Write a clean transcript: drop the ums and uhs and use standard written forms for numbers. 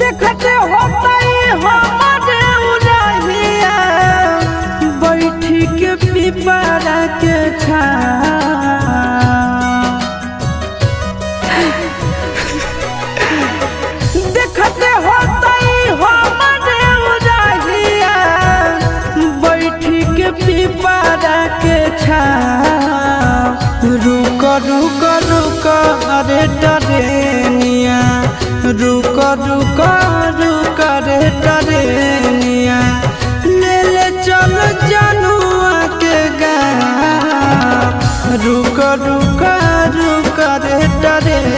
देखते होता हमारे उड़हिया बैठी के पिपरा के देखते होता हमारे उड़हिया बैठी के पिपरा के रुक रुक रुक अरे टरेनिया रुक रुक रुक रे टरेनिया ले ले चल जनुआ के गाँव रुक रुक रुक रे टरेनिया।